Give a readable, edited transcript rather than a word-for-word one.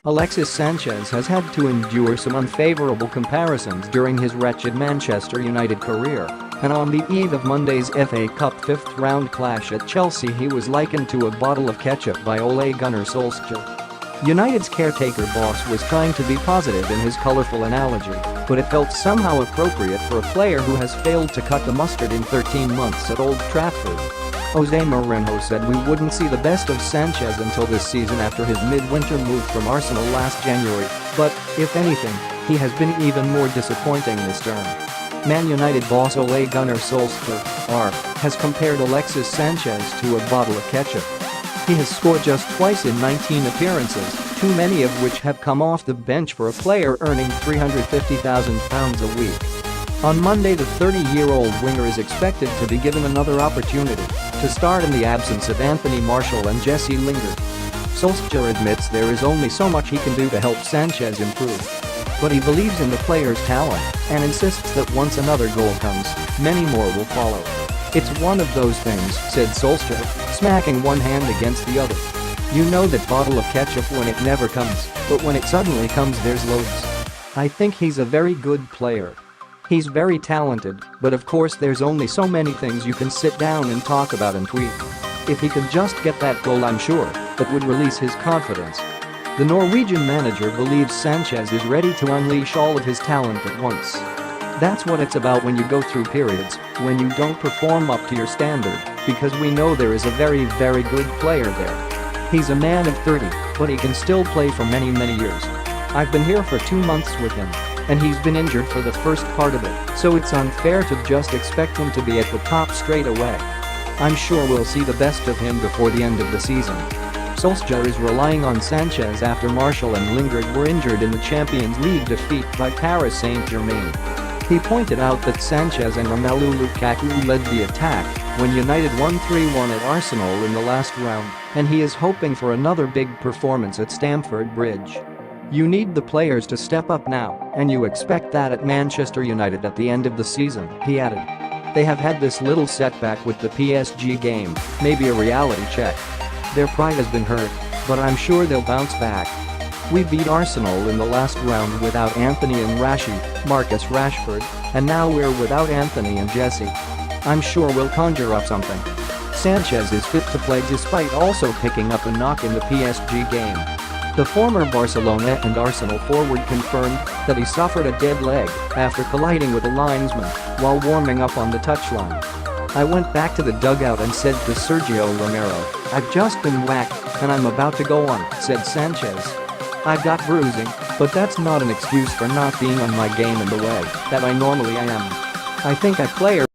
Alexis Sanchez has had to endure some unfavorable comparisons during his wretched Manchester United career, and on the eve of Monday's FA Cup fifth-round clash at Chelsea he was likened to a bottle of ketchup by Ole Gunnar Solskjaer. United's caretaker boss was trying to be positive in his colourful analogy, but it felt somehow appropriate for a player who has failed to cut the mustard in 13 months at Old Trafford. Jose Mourinho said we wouldn't see the best of Sanchez until this season after his midwinter move from Arsenal last January, but, if anything, he has been even more disappointing this term. Man United boss Ole Gunnar Solskjaer has compared Alexis Sanchez to a bottle of ketchup. He has scored just twice in 19 appearances, too many of which have come off the bench for a player earning £350,000 a week. On Monday, the 30-year-old winger is expected to be given another opportunity to start in the absence of Anthony Martial and Jesse Lingard. Solskjaer admits there is only so much he can do to help Sanchez improve. But he believes in the player's talent and insists that once another goal comes, many more will follow. It's one of those things, said Solskjaer, smacking one hand against the other. You know that bottle of ketchup when it never comes, but when it suddenly comes there's loads. I think he's a very good player. He's very talented, but of course there's only so many things you can sit down and talk about and tweet. If he could just get that goal, I'm sure that would release his confidence. The Norwegian manager believes Sanchez is ready to unleash all of his talent at once. That's what it's about when you go through periods when you don't perform up to your standard, because we know there is a very, very good player there. He's a man of 30, but he can still play for many, many years. I've been here for 2 months with him, and he's been injured for the first part of it, so it's unfair to just expect him to be at the top straight away. I'm sure we'll see the best of him before the end of the season. Solskjaer is relying on Sanchez after Martial and Lingard were injured in the Champions League defeat by Paris Saint-Germain. He pointed out that Sanchez and Romelu Lukaku led the attack when United won 3-1 at Arsenal in the last round, and he is hoping for another big performance at Stamford Bridge. You need the players to step up now, and you expect that at Manchester United at the end of the season, he added. They have had this little setback with the PSG game, maybe a reality check. Their pride has been hurt, but I'm sure they'll bounce back. We beat Arsenal in the last round without Anthony and Marcus Rashford, and now we're without Anthony and Jesse. I'm sure we'll conjure up something. Sanchez is fit to play despite also picking up a knock in the PSG game. The former Barcelona and Arsenal forward confirmed that he suffered a dead leg after colliding with a linesman while warming up on the touchline. I went back to the dugout and said to Sergio Romero, "I've just been whacked and I'm about to go on," said Sanchez. "I've got bruising, but that's not an excuse for not being on my game in the way that I normally am. I think a player